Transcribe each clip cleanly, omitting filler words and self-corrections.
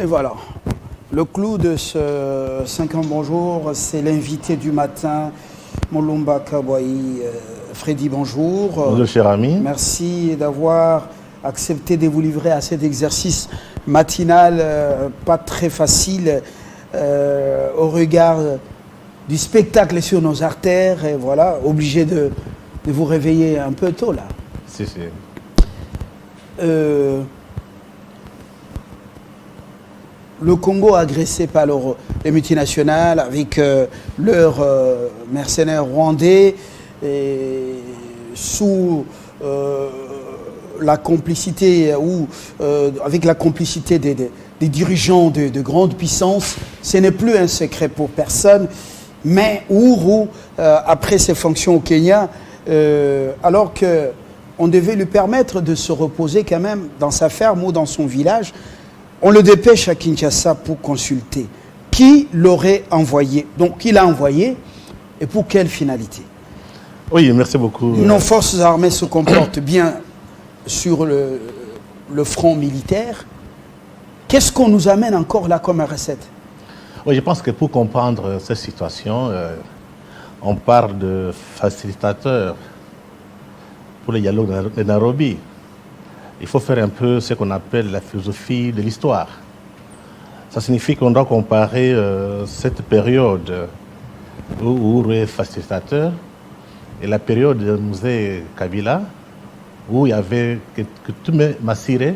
voilà. Le clou de ce 50 bonjour, c'est l'invité du matin, Mulumba Kabouaï. Freddy, bonjour. Bonjour, cher ami. Merci d'avoir accepté de vous livrer à cet exercice matinal, pas très facile, au regard du spectacle sur nos artères. Et voilà, obligé de vous réveiller un peu tôt, là. Si. Le Congo agressé par les multinationales avec leurs mercenaires rwandais et sous la complicité ou avec la complicité des dirigeants de grandes puissances. Ce n'est plus un secret pour personne. Mais Uhuru, après ses fonctions au Kenya, alors qu'on devait lui permettre de se reposer quand même dans sa ferme ou dans son village, on le dépêche à Kinshasa pour consulter. Qui l'aurait envoyé? Donc, qui l'a envoyé et pour quelle finalité? Oui, merci beaucoup. Nos forces armées se comportent bien sur le front militaire. Qu'est-ce qu'on nous amène encore là comme recette? Oui, je pense que pour comprendre cette situation, on parle de facilitateur pour le dialogue de Nairobi. Il faut faire un peu ce qu'on appelle la philosophie de l'histoire. Ça signifie qu'on doit comparer cette période où Uhuru est facilitateur et la période de Mzee Kabila où il y avait Ketume Masire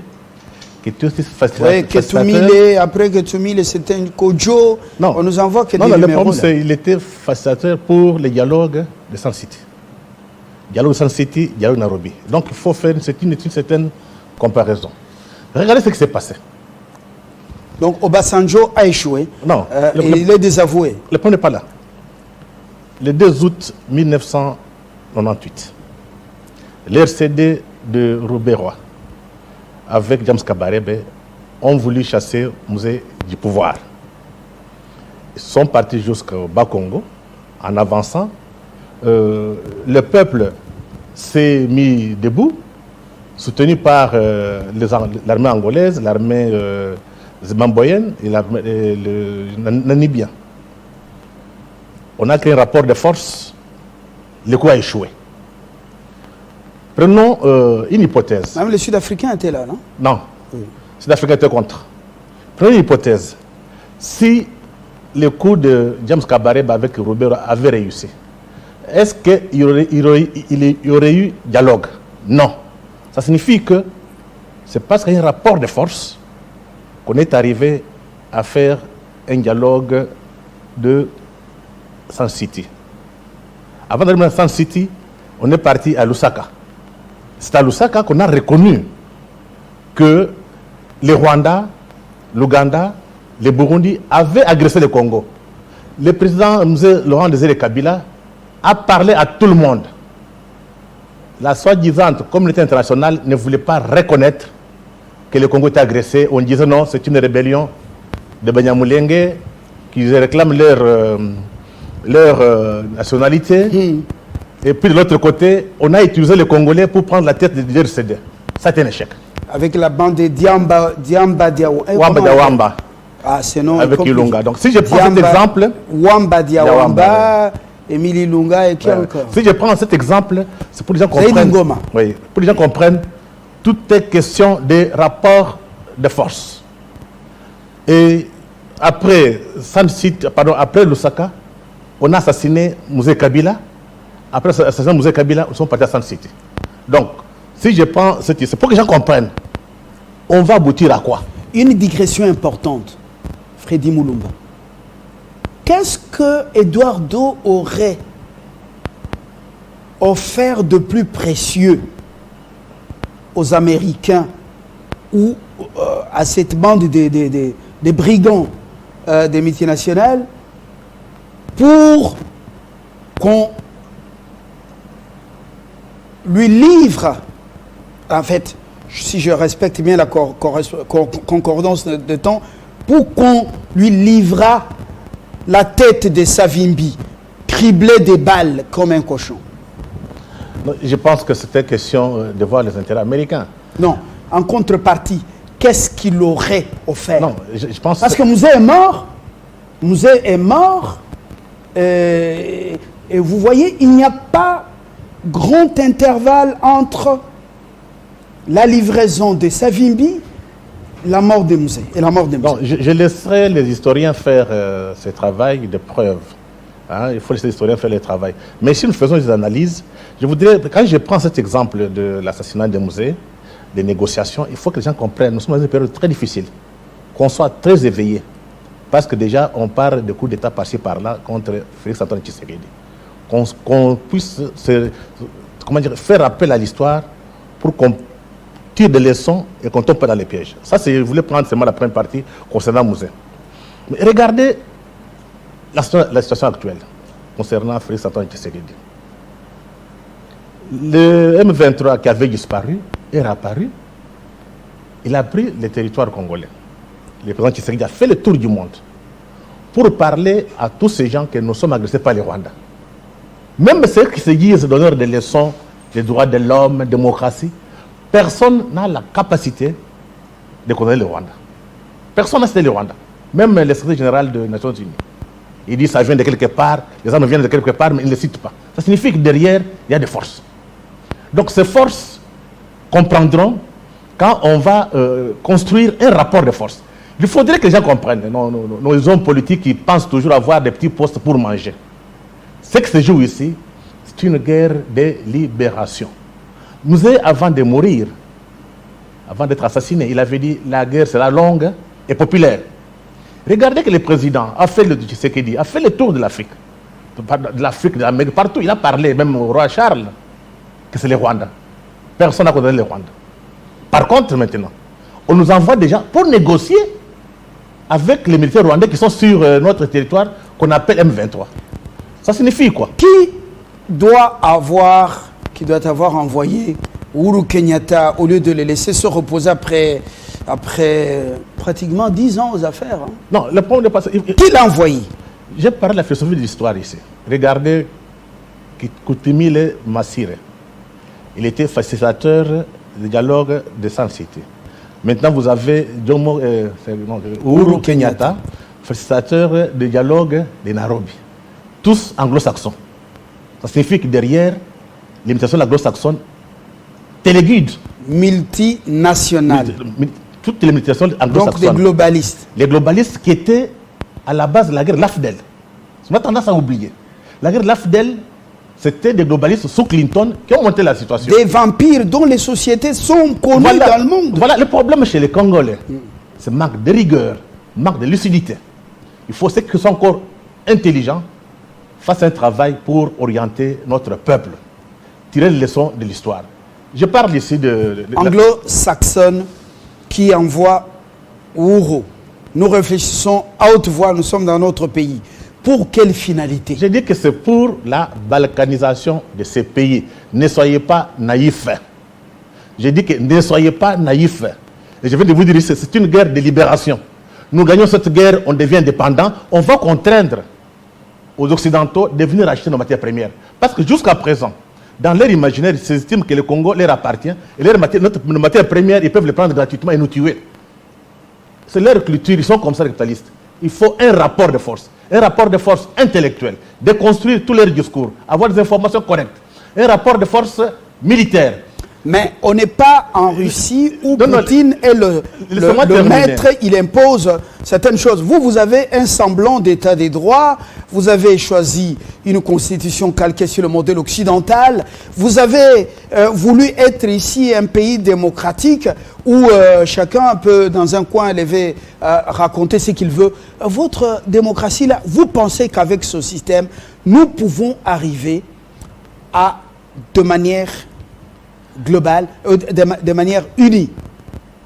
qui était aussi facilitateur. Oui, Ketumile, après Ketumile, c'était une Kojo. Non. On nous envoie que non, des le numéros. problème, c'est qu'il était facilitateur pour le dialogue de Sun City. Dialogue de Sun City, dialogue de Nairobi. Donc il faut faire une certaine comparaison. Regardez ce qui s'est passé. Donc Obasanjo a échoué. Non. Il est désavoué. Le point n'est pas là. Le 2 août 1998, l'RCD de Roubaix-Roy, avec James Kabarebe, ont voulu chasser Mzee du pouvoir. Ils sont partis jusqu'au Bas-Congo en avançant. Le peuple s'est mis debout, soutenu par l'armée angolaise, l'armée zimbabwéenne et le namibien. On a créé un rapport de force, le coup a échoué. Prenons une hypothèse. Même les Sud-Africains étaient là, non? Non, Oui. les Sud-Africains étaient contre. Prenons une hypothèse. Si le coup de James Kabarebe avec Robert avait réussi, est-ce qu'il y aurait eu dialogue? Non. Ça signifie que c'est parce qu'il y a un rapport de force qu'on est arrivé à faire un dialogue de Sun City. Avant d'arriver à Sun City, on est parti à Lusaka. C'est à Lusaka qu'on a reconnu que les Rwandais, l'Ouganda, les Burundi avaient agressé le Congo. Le président Mzee Laurent Désiré Kabila a parlé à tout le monde. La soi-disant communauté internationale ne voulait pas reconnaître que le Congo était agressé. On disait non, c'est une rébellion de Banyamulenge qui réclament leur nationalité. Et puis de l'autre côté, on a utilisé les Congolais pour prendre la tête de l'RCD. Ça a été un échec. Avec la bande de Diamba Diawamba. Wamba Diawamba. Ah, c'est non. Avec Ilunga. Donc si je prends cet exemple... Wamba Diawamba, Émilie Lunga et qui encore? Si je prends cet exemple, c'est pour que les gens comprennent. Oui, pour que les gens comprennent, tout est question des rapports de force. Et après après Lusaka, on a assassiné Mzee Kabila. Après l'assassinat de Mzee Kabila, ils sont partis à Sun City. Donc, si je prends c'est pour que les gens comprennent, on va aboutir à quoi? Une digression importante, Freddy Mulumba. Qu'est-ce que Eduardo aurait offert de plus précieux aux Américains ou à cette bande des brigands des multinationales pour qu'on lui livre, en fait, si je respecte bien la concordance de temps, pour qu'on lui livrât la tête de Savimbi, criblée de balles comme un cochon? Je pense que c'était question de voir les intérêts américains. Non, en contrepartie, qu'est-ce qu'il aurait offert? Non, je pense... Parce que Mouzé est mort. Mouzé est mort. Et vous voyez, il n'y a pas grand intervalle entre la livraison de Savimbi, la mort de Mouzé et la mort de Mouzé. Non, je laisserai les historiens faire ce travail de preuve. Hein, il faut laisser les historiens faire le travail. Mais si nous faisons des analyses, je voudrais, quand je prends cet exemple de l'assassinat de Mouzé, des négociations, il faut que les gens comprennent, nous sommes dans une période très difficile, qu'on soit très éveillé. Parce que déjà, on parle de coups d'État par-ci par-là contre Félix Antoine Tshisekedi. Qu'on puisse faire appel à l'histoire pour qu'on tire des leçons et qu'on tombe pas dans les pièges. Ça, je voulais prendre seulement la première partie concernant Mouzé. Mais regardez la situation actuelle concernant Félix Antoine Tshisekedi. Le M23 qui avait disparu est réapparu. Il a pris le territoire congolais. Le président Tshisekedi a fait le tour du monde pour parler à tous ces gens que nous sommes agressés par les Rwandais. Même ceux qui se disent donneurs de leçons des droits de l'homme, démocratie, personne n'a la capacité de condamner le Rwanda. Personne n'a cité le Rwanda. Même le secrétaire général des Nations Unies. Il dit que ça vient de quelque part, les armes viennent de quelque part, mais il ne le cite pas. Ça signifie que derrière, il y a des forces. Donc ces forces comprendront quand on va construire un rapport de force. Il faudrait que les gens comprennent, nos hommes politiques qui pensent toujours avoir des petits postes pour manger. Ce qui se joue ici, c'est une guerre de libération. Mouzé, avant de mourir, avant d'être assassiné, il avait dit la guerre sera longue et populaire. Regardez que le président a fait le Tshisekedi, a fait le tour de l'Afrique, de l'Amérique, partout. Il a parlé, même au roi Charles, que c'est le Rwanda. Personne n'a condamné le Rwanda. Par contre, maintenant, on nous envoie des gens pour négocier avec les militaires rwandais qui sont sur notre territoire, qu'on appelle M23. Ça signifie quoi? Qui doit avoir envoyé Uhuru Kenyatta au lieu de les laisser se reposer après pratiquement 10 ans aux affaires? Hein? Non, le point n'est pas ça. Qui l'a envoyé? J'ai parlé de la philosophie de l'histoire ici. Regardez Koutumile Massire. Il était facilitateur du dialogue de San City. Maintenant, vous avez Uhuru Kenyatta, facilitateur du dialogue de Nairobi. Tous anglo-saxons. Ça signifie que derrière, l'imitation de l'anglo-saxonne téléguide. Multinationale. Toutes les limitations anglo-saxonnes. Donc des globalistes. Les globalistes qui étaient à la base de la guerre de l'AFDEL. On a tendance à oublier. La guerre de l'AFDEL, c'était des globalistes sous Clinton qui ont monté la situation. Des vampires dont les sociétés sont connues dans le monde. Voilà le problème chez les Congolais. C'est manque de rigueur, manque de lucidité. Il faut ceux qui sont encore intelligents fassent un travail pour orienter notre peuple, tirer les leçons de l'histoire. Je parle ici de anglo-saxonne qui envoie Uhuru. Nous réfléchissons à haute voix, nous sommes dans notre pays. Pour quelle finalité? Je dis que c'est pour la balkanisation de ces pays. Ne soyez pas naïfs. Je dis que ne soyez pas naïfs. Et je viens de vous dire, c'est une guerre de libération. Nous gagnons cette guerre, on devient indépendant. On va contraindre aux Occidentaux de venir acheter nos matières premières. Parce que jusqu'à présent, dans leur imaginaire, ils s'estiment que le Congo leur appartient. Et nos matières premières, ils peuvent les prendre gratuitement et nous tuer. C'est leur culture, ils sont comme ça les capitalistes. Il faut un rapport de force. Un rapport de force intellectuelle, déconstruire tous leurs discours, avoir des informations correctes. Un rapport de force militaire. Mais on n'est pas en Russie où Poutine est le maître, il impose certaines choses. Vous avez un semblant d'état des droits, vous avez choisi une constitution calquée sur le modèle occidental, vous avez voulu être ici un pays démocratique où chacun peut, dans un coin élevé, raconter ce qu'il veut. Votre démocratie, là, vous pensez qu'avec ce système, nous pouvons arriver à, de manière globale, de manière unie,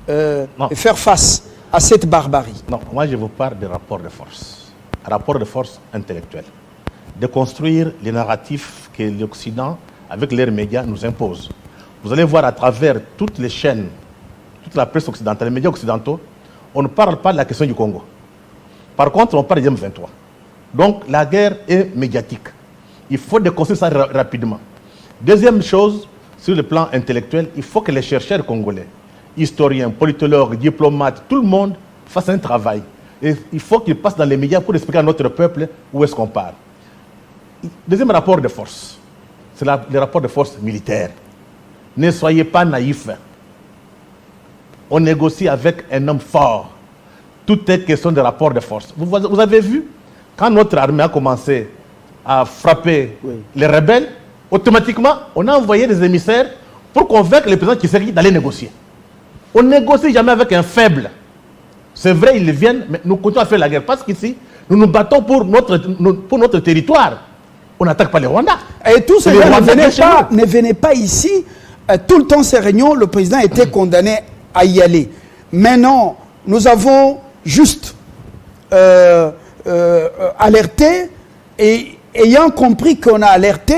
faire face à cette barbarie? Non, moi je vous parle de rapport de force. Rapport de force intellectuel. De construire les narratifs que l'Occident, avec leurs médias, nous impose. Vous allez voir à travers toutes les chaînes, toute la presse occidentale, les médias occidentaux, on ne parle pas de la question du Congo. Par contre, on parle du M23. Donc la guerre est médiatique. Il faut déconstruire ça rapidement. Deuxième chose, sur le plan intellectuel, il faut que les chercheurs congolais historiens, politologues, diplomates, tout le monde fasse un travail. Et il faut qu'il passe dans les médias pour expliquer à notre peuple où est-ce qu'on part. Deuxième rapport de force, c'est le rapport de force militaire. Ne soyez pas naïfs. On négocie avec un homme fort. Tout est question de rapport de force. Vous avez vu, quand notre armée a commencé à frapper les rebelles, automatiquement, on a envoyé des émissaires pour convaincre le président Tshisekedi d'aller négocier. On ne négocie jamais avec un faible. C'est vrai, ils viennent, mais nous continuons à faire la guerre. Parce qu'ici, nous nous battons pour notre territoire. On n'attaque pas les Rwandais. Et tous ces gens ne venaient pas ici. Tout le temps, ces réunions, le président était condamné à y aller. Maintenant, nous avons juste alerté, et ayant compris qu'on a alerté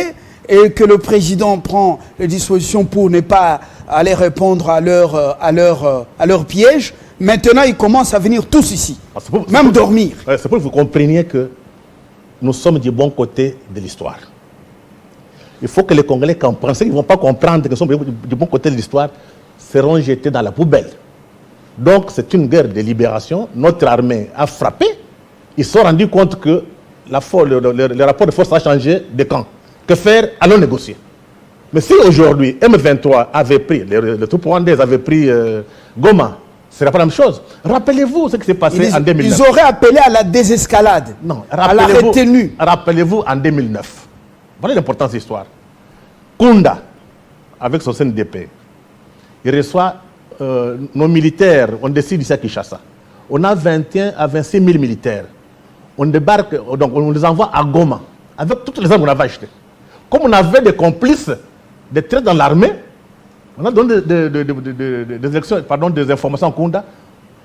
et que le président prend les dispositions pour ne pas aller répondre à leur piège, maintenant ils commencent à venir tous ici, même dormir. C'est pour que vous compreniez que nous sommes du bon côté de l'histoire. Il faut que les Congolais comprennent. Ceux qui ne vont pas comprendre que nous sommes du bon côté de l'histoire seront jetés dans la poubelle. Donc c'est une guerre de libération. Notre armée a frappé. Ils se sont rendus compte que le rapport de force a changé de camp. Que faire? Allons négocier. Mais si aujourd'hui M23 avait pris, les troupes rwandaises avaient pris Goma, ce serait pas la même chose. Rappelez-vous ce qui s'est passé en 2009. Ils auraient appelé à la désescalade, non, à la retenue. Rappelez-vous en 2009. Voilà l'importance de l'histoire. Kunda, avec son CNDP, il reçoit nos militaires, on décide ici à Kinshasa. On a 21 à 26 000 militaires. On débarque, donc on les envoie à Goma, avec toutes les armes qu'on avait achetées. Comme on avait des complices, des traîtres dans l'armée, on a donné des informations à Kunda.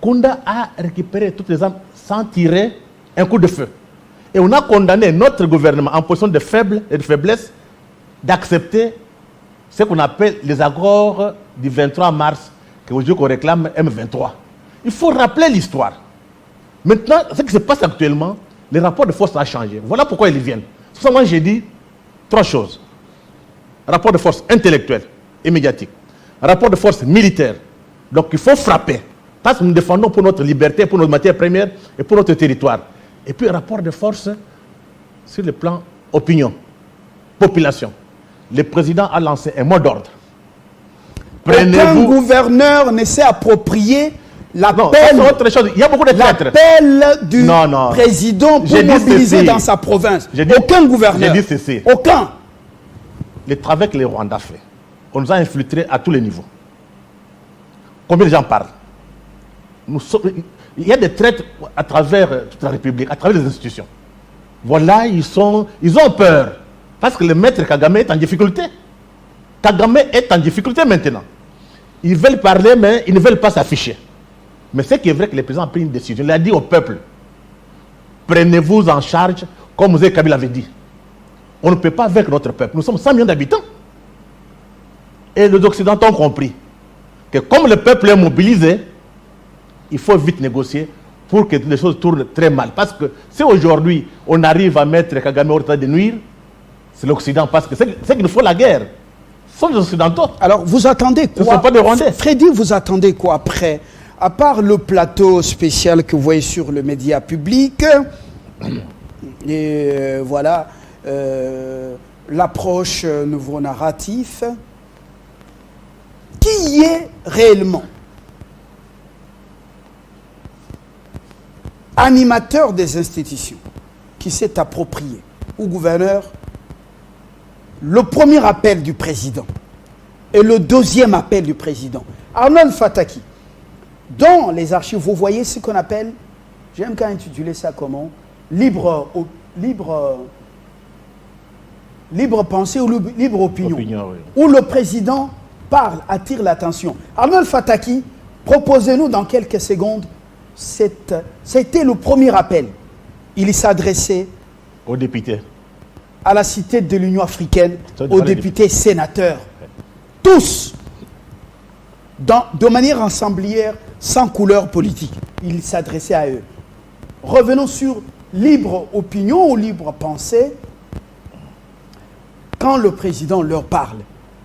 Kunda a récupéré toutes les armes sans tirer un coup de feu. Et on a condamné notre gouvernement en position de faiblesse d'accepter ce qu'on appelle les accords du 23 mars, qu'aujourd'hui qu'on réclame M23. Il faut rappeler l'histoire. Maintenant, ce qui se passe actuellement, les rapports de force ont changé. Voilà pourquoi ils viennent. C'est pour ça que moi j'ai dit 3 choses. Rapport de force intellectuel et médiatique. Rapport de force militaire. Donc il faut frapper. Parce que nous défendons pour notre liberté, pour notre matière première et pour notre territoire. Et puis rapport de force sur le plan opinion, population. Le président a lancé un mot d'ordre. Aucun gouverneur ne s'est approprié l'appel du président pour mobiliser dans sa province. Aucun gouverneur. J'ai dit ceci. Aucun. Le travail que les Rwandais fait, on nous a infiltrés à tous les niveaux. Combien de gens parlent? Il y a des traites à travers toute la République, à travers les institutions. Voilà, ils ont peur. Parce que le maître Kagame est en difficulté. Kagame est en difficulté maintenant. Ils veulent parler, mais ils ne veulent pas s'afficher. Mais c'est qui est vrai que le président a pris une décision. Il a dit au peuple, prenez-vous en charge, comme Mzee Kabila avait dit. On ne peut pas vaincre notre peuple. Nous sommes 100 millions d'habitants. Et les Occidentaux ont compris que comme le peuple est mobilisé, il faut vite négocier pour que les choses tournent très mal. Parce que si aujourd'hui on arrive à mettre Kagame au état de nuire, c'est l'Occident. Parce que c'est qu'il nous faut la guerre. Ce sont les Occidentaux. Alors vous attendez quoi? Ce ne sont pas des Rwandais. Freddy, vous attendez quoi après? À part le plateau spécial que vous voyez sur le média public, et voilà, l'approche nouveau narratif, qui est réellement animateur des institutions, qui s'est approprié au gouverneur le premier appel du président et le deuxième appel du président? Arnold Fataki. Dans les archives, vous voyez ce qu'on appelle, j'aime qu'à intituler ça comment, libre pensée ou libre opinion, oui. où le président parle, attire l'attention. Arnold Fataki, proposez-nous dans quelques secondes, c'était le premier appel. Il s'adressait aux députés, à la cité de l'Union africaine, aux députés sénateurs, tous, de manière ensemblière, sans couleur politique. Il s'adressait à eux. Revenons sur libre opinion ou libre pensée. Quand le président leur parle,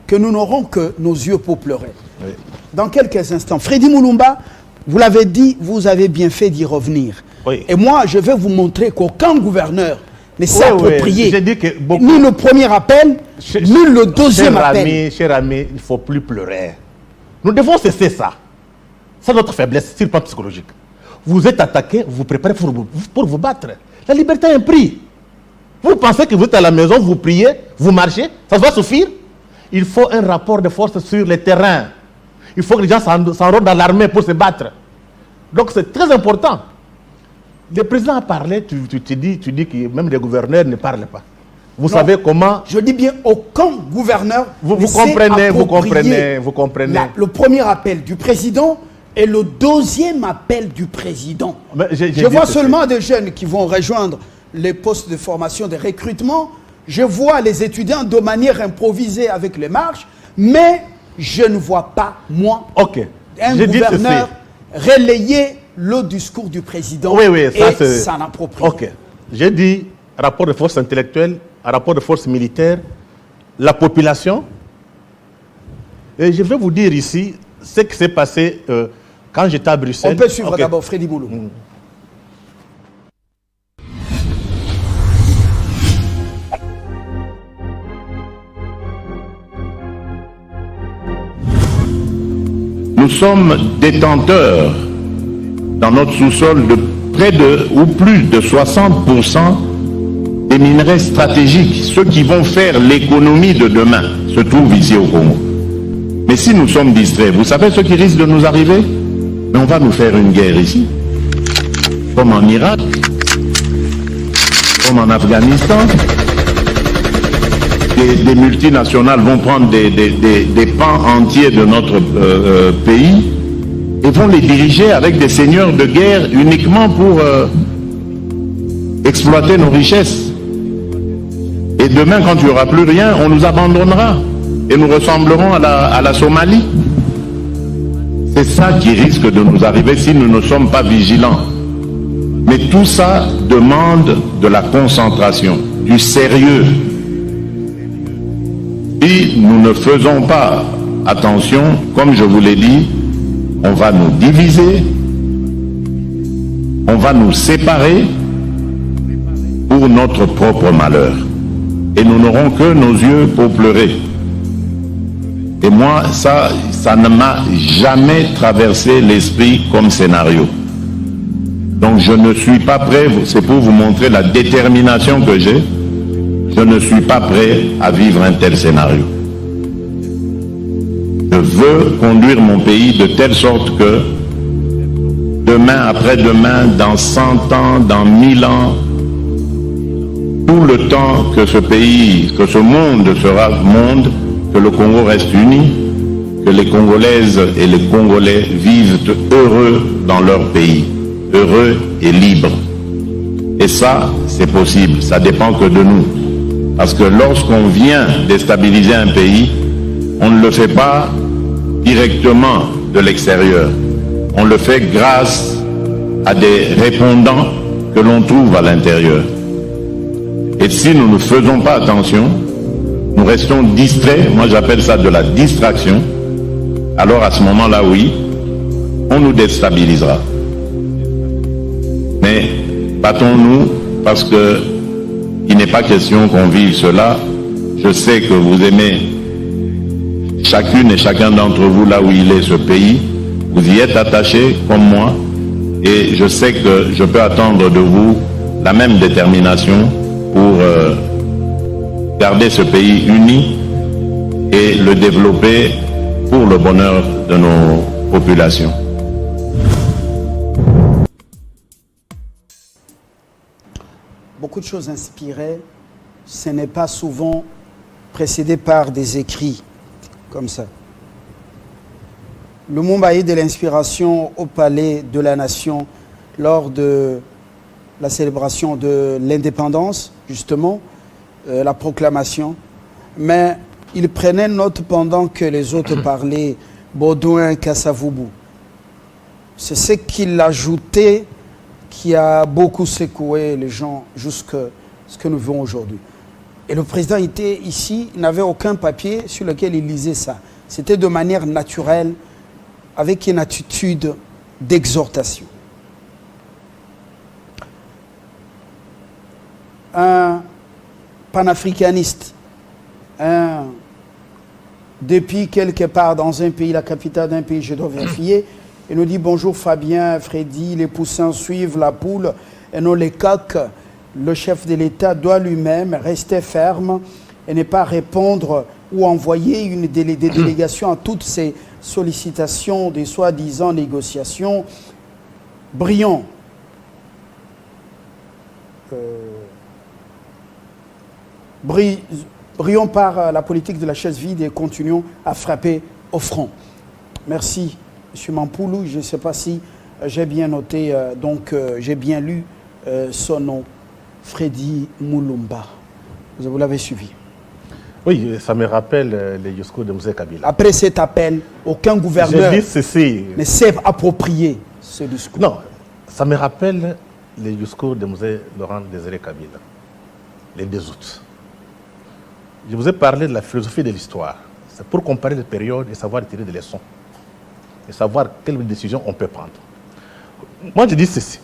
que nous n'aurons que nos yeux pour pleurer. Oui. dans quelques instants. Freddy Mulumba, vous l'avez dit, vous avez bien fait d'y revenir. Oui. Et moi, je vais vous montrer qu'aucun gouverneur ne s'est approprié ni le premier appel, ni le deuxième appel. Cher ami, il ne faut plus pleurer. Nous devons cesser ça. C'est notre faiblesse sur le plan psychologique. Vous êtes attaqué, vous vous préparez pour vous battre. La liberté a un prix. Vous pensez que vous êtes à la maison, vous priez, vous marchez, ça va suffire? Il faut un rapport de force sur le terrain. Il faut que les gens s'enrôlent dans l'armée pour se battre. Donc c'est très important. Le président a parlé, tu dis que même les gouverneurs ne parlent pas. Vous savez comment... Je dis bien, aucun gouverneur vous comprenez. Le premier appel du président et le deuxième appel du président. Je vois seulement des jeunes qui vont rejoindre les postes de formation, de recrutement. Je vois les étudiants de manière improvisée avec les marches, mais je ne vois pas, moi, un gouverneur relayer le discours du président et s'en approprier. Ok. J'ai dit rapport de force intellectuelle, rapport de force militaire, la population. Et je vais vous dire ici ce qui s'est passé quand j'étais à Bruxelles. On peut suivre d'abord Freddy Boulou. Nous sommes détenteurs dans notre sous-sol de près de ou plus de 60% des minerais stratégiques. Ceux qui vont faire l'économie de demain se trouvent ici au Congo. Mais si nous sommes distraits, vous savez ce qui risque de nous arriver? Mais on va nous faire une guerre ici, comme en Irak, comme en Afghanistan. Des multinationales vont prendre des pans entiers de notre pays et vont les diriger avec des seigneurs de guerre uniquement pour exploiter nos richesses. Et demain, quand il n'y aura plus rien, on nous abandonnera et nous ressemblerons à la Somalie. C'est ça qui risque de nous arriver si nous ne sommes pas vigilants. Mais tout ça demande de la concentration, du sérieux. Si nous ne faisons pas attention, comme je vous l'ai dit, on va nous diviser, on va nous séparer pour notre propre malheur. Et nous n'aurons que nos yeux pour pleurer. Et moi, ça ne m'a jamais traversé l'esprit comme scénario. Donc je ne suis pas prêt, c'est pour vous montrer la détermination que j'ai. Je ne suis pas prêt à vivre un tel scénario. Je veux conduire mon pays de telle sorte que demain, après-demain, dans 100 ans, dans 1000 ans, tout le temps que ce pays, que ce monde sera monde, que le Congo reste uni, que les Congolaises et les Congolais vivent heureux dans leur pays, heureux et libres. Et ça, c'est possible, ça dépend que de nous. Parce que lorsqu'on vient déstabiliser un pays, on ne le fait pas directement de l'extérieur. On le fait grâce à des répondants que l'on trouve à l'intérieur. Et si nous ne faisons pas attention, nous restons distraits, moi j'appelle ça de la distraction, alors à ce moment-là, oui, on nous déstabilisera. Mais battons-nous parce que il n'est pas question qu'on vive cela. Je sais que vous aimez chacune et chacun d'entre vous là où il est ce pays. Vous y êtes attachés comme moi. Et je sais que je peux attendre de vous la même détermination pour garder ce pays uni et le développer pour le bonheur de nos populations. Beaucoup de choses inspirées, ce n'est pas souvent précédé par des écrits comme ça. Lumumba a eu de l'inspiration au Palais de la Nation lors de la célébration de l'indépendance, justement, la proclamation. Mais il prenait note pendant que les autres parlaient Baudouin, Kassavubu. C'est ce qu'il ajoutait qui a beaucoup secoué les gens jusqu'à ce que nous vivons aujourd'hui. Et le président était ici, il n'avait aucun papier sur lequel il lisait ça. C'était de manière naturelle avec une attitude d'exhortation. Un panafricaniste, depuis quelque part dans un pays, la capitale d'un pays, je dois vérifier, il nous dit bonjour Fabien, Freddy, les poussins suivent la poule et non les coqs. Le chef de l'État doit lui-même rester ferme et ne pas répondre ou envoyer des délégations à toutes ces sollicitations des soi-disant négociations. Brillons. Brillons par la politique de la chaise vide et continuons à frapper au front. Merci, M. Mampoulou. Je ne sais pas si j'ai bien noté, j'ai bien lu son nom, Freddy Mulumba. Vous l'avez suivi. Oui, ça me rappelle les discours de Mzee Kabila. Après cet appel, aucun gouverneur ne s'est approprié ce discours. Non, ça me rappelle les discours de Mzee Laurent Désiré Kabila, les 2 août. Je vous ai parlé de la philosophie de l'histoire. C'est pour comparer les périodes et savoir tirer des leçons. Et savoir quelles décisions on peut prendre. Moi, je dis ceci.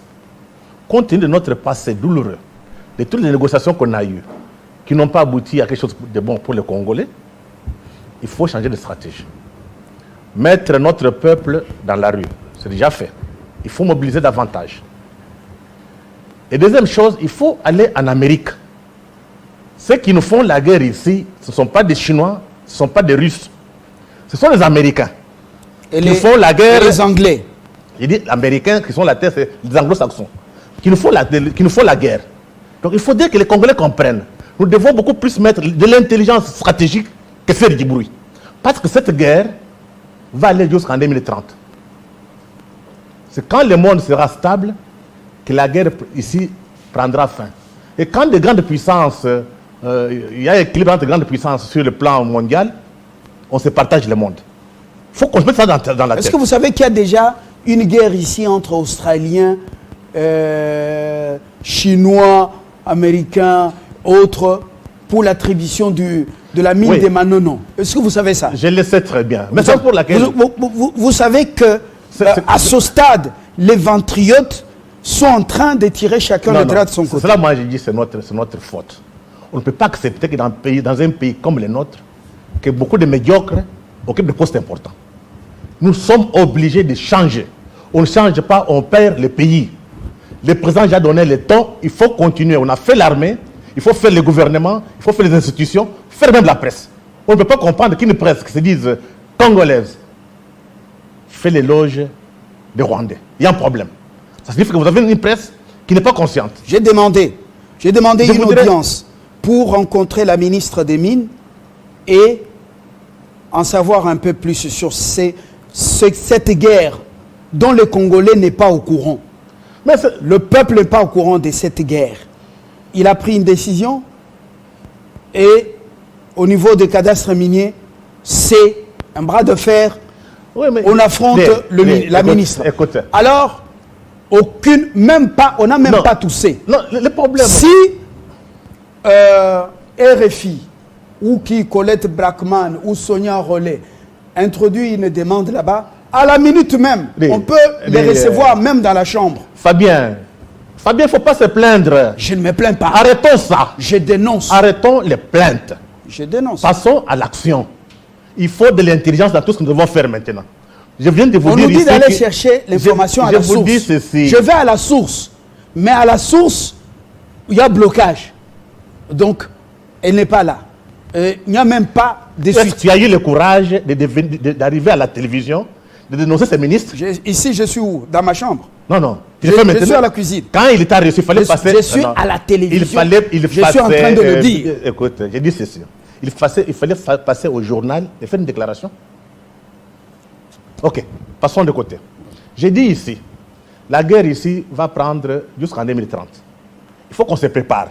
Compte tenu de notre passé douloureux, de toutes les négociations qu'on a eues, qui n'ont pas abouti à quelque chose de bon pour les Congolais, il faut changer de stratégie. Mettre notre peuple dans la rue, c'est déjà fait. Il faut mobiliser davantage. Et deuxième chose, il faut aller en Amérique. Ceux qui nous font la guerre ici, ce ne sont pas des Chinois, ce ne sont pas des Russes. Ce sont les Américains. Et qui nous font la guerre. Les Anglais. Il dit Américains qui sont la terre, c'est les Anglo-Saxons. Qui nous font la guerre. Donc il faut dire que les Congolais comprennent. Nous devons beaucoup plus mettre de l'intelligence stratégique que faire du bruit. Parce que cette guerre va aller jusqu'en 2030. C'est quand le monde sera stable que la guerre ici prendra fin. Et quand des grandes puissances, il y a un équilibre entre grandes puissances sur le plan mondial, on se partage le monde. Il faut qu'on se mette ça dans la tête. Est-ce que vous savez qu'il y a déjà une guerre ici entre Australiens, Chinois, Américains, autres, pour l'attribution de la mine des Manono? Est-ce que vous savez ça? Je le sais très bien. Mais c'est pour laquelle... Vous savez que à ce stade, les ventriotes sont en train de tirer chacun le drap de son côté. C'est là, moi, je dis c'est notre faute. On ne peut pas accepter que dans un pays comme le nôtre, que beaucoup de médiocres occupent des postes importants. Nous sommes obligés de changer. On ne change pas, on perd le pays. Le président a donné le temps, il faut continuer. On a fait l'armée, il faut faire le gouvernement, il faut faire les institutions, faire même la presse. On ne peut pas comprendre qu'une presse qui se dise congolaise fait l'éloge des Rwandais. Il y a un problème. Ça signifie que vous avez une presse qui n'est pas consciente. J'ai demandé une audience pour rencontrer la ministre des Mines et en savoir un peu plus sur cette guerre dont le Congolais n'est pas au courant. Mais le peuple n'est pas au courant de cette guerre. Il a pris une décision et au niveau des cadastres miniers, c'est un bras de fer. Oui, on affronte la ministre. Écoute. Alors, on n'a même pas toussé. Non, le problème... Si RFI ou qui Colette Brackman ou Sonia Rollet introduit une demande là-bas, à la minute même, on peut les recevoir même dans la chambre. Fabien, il ne faut pas se plaindre. Je ne me plains pas. Arrêtons ça. Je dénonce. Arrêtons les plaintes. Je dénonce. Passons à l'action. Il faut de l'intelligence dans tout ce que nous devons faire maintenant. Je viens de vous dire on nous dit d'aller chercher l'information à la source. Je vous dis ceci. Je vais à la source. Mais à la source, il y a blocage. Donc, elle n'est pas là. Il n'y a même pas de suite. Tu as eu le courage d'arriver à la télévision, de dénoncer ces ministres? Ici, je suis où? Dans ma chambre. Non. Je suis à la cuisine. Quand il t'a reçu, il fallait passer... Je suis à la télévision. Je suis en train de le dire. Écoute, j'ai dit ceci. Il fallait passer au journal et faire une déclaration. Ok, passons de côté. J'ai dit ici, la guerre ici va prendre jusqu'en 2030. Il faut qu'on se prépare.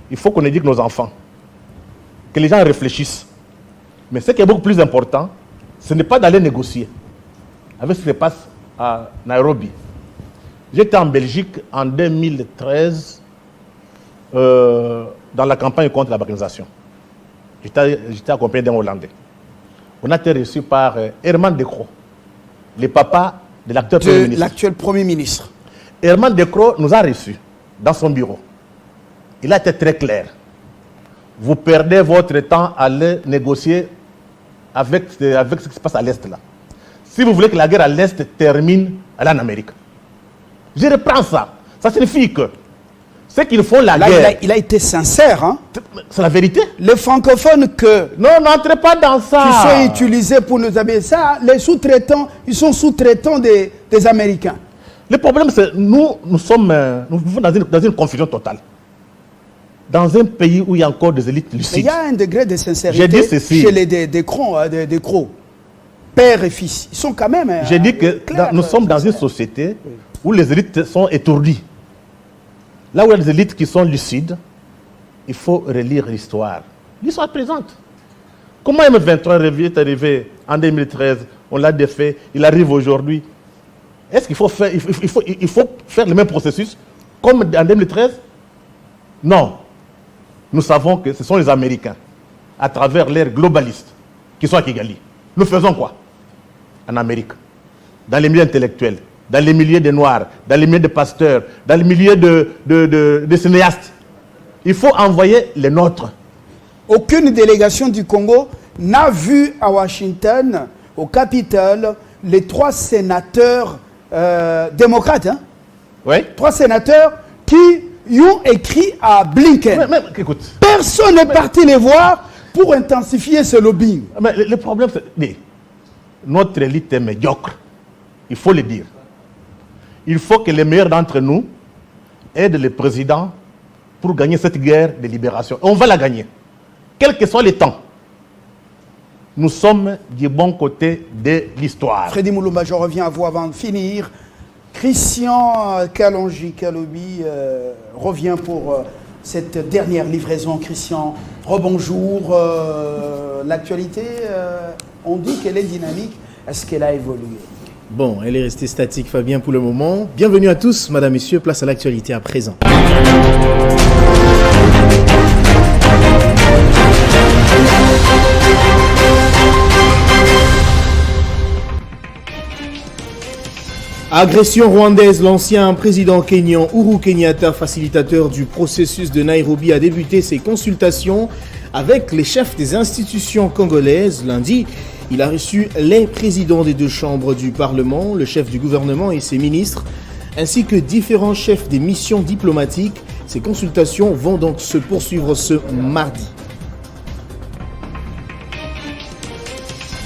Il faut qu'on éduque nos enfants. Que les gens réfléchissent. Mais ce qui est beaucoup plus important, ce n'est pas d'aller négocier avec ce qui se passe à Nairobi. J'étais en Belgique en 2013 dans la campagne contre la balkanisation. J'étais accompagné d'un Hollandais. On a été reçu par Herman De Croo, le papa de l'actuel Premier de ministre. l'actuel Premier ministre. Herman De Croo nous a reçus dans son bureau. Il a été très clair. Vous perdez votre temps à aller négocier avec ce qui se passe à l'Est là. Si vous voulez que la guerre à l'Est termine, allez en Amérique. Je reprends ça. Ça signifie que ceux qui font la Là, guerre... il a été sincère. Hein? C'est la vérité. Les francophones Non, n'entrez pas dans ça. qui sont utilisés pour nous habiller, ça, les sous-traitants, ils sont sous-traitants des Américains. Le problème, c'est que nous vivons dans une confusion totale. Dans un pays où il y a encore des élites Mais il lucides. y a un degré de J'ai sincérité dit ceci. chez les des crocs. Père et fils. Ils sont quand même... J'ai dit que clairs, nous sommes dans une société où les élites sont étourdies. Là où il y a des élites qui sont lucides, il faut relire l'histoire. L'histoire présente. Comment M23 est arrivé en 2013, on l'a défait, il arrive aujourd'hui. Est-ce qu'il faut faire, il faut faire le même processus comme en 2013? Non. Nous savons que ce sont les Américains, à travers l'ère globaliste, qui sont à Kigali. Nous faisons quoi en Amérique? Dans les milieux intellectuels, dans les milieux des Noirs, dans les milieux des pasteurs, dans les milieux de cinéastes. Il faut envoyer les nôtres. Aucune délégation du Congo n'a vu à Washington, au Capitole, les 3 sénateurs démocrates. Hein? Oui. 3 sénateurs qui y ont écrit à Blinken. Mais, écoute. Personne n'est parti les voir pour intensifier ce lobbying. Mais le problème, c'est notre élite est médiocre. Il faut le dire. Il faut que les meilleurs d'entre nous aident le président pour gagner cette guerre de libération. On va la gagner. Quel que soit le temps. Nous sommes du bon côté de l'histoire. Freddy Moulumba, je reviens à vous avant de finir. Christian Kalonji Kalobi revient pour cette dernière livraison. Christian, rebonjour. L'actualité, on dit qu'elle est dynamique. Est-ce qu'elle a évolué? Bon, elle est restée statique, Fabien, pour le moment. Bienvenue à tous, madame, messieurs. Place à l'actualité à présent. Agression rwandaise, l'ancien président kényan Uhuru Kenyatta, facilitateur du processus de Nairobi, a débuté ses consultations avec les chefs des institutions congolaises. Lundi, il a reçu les présidents des 2 chambres du Parlement, le chef du gouvernement et ses ministres, ainsi que différents chefs des missions diplomatiques. Ces consultations vont donc se poursuivre ce mardi.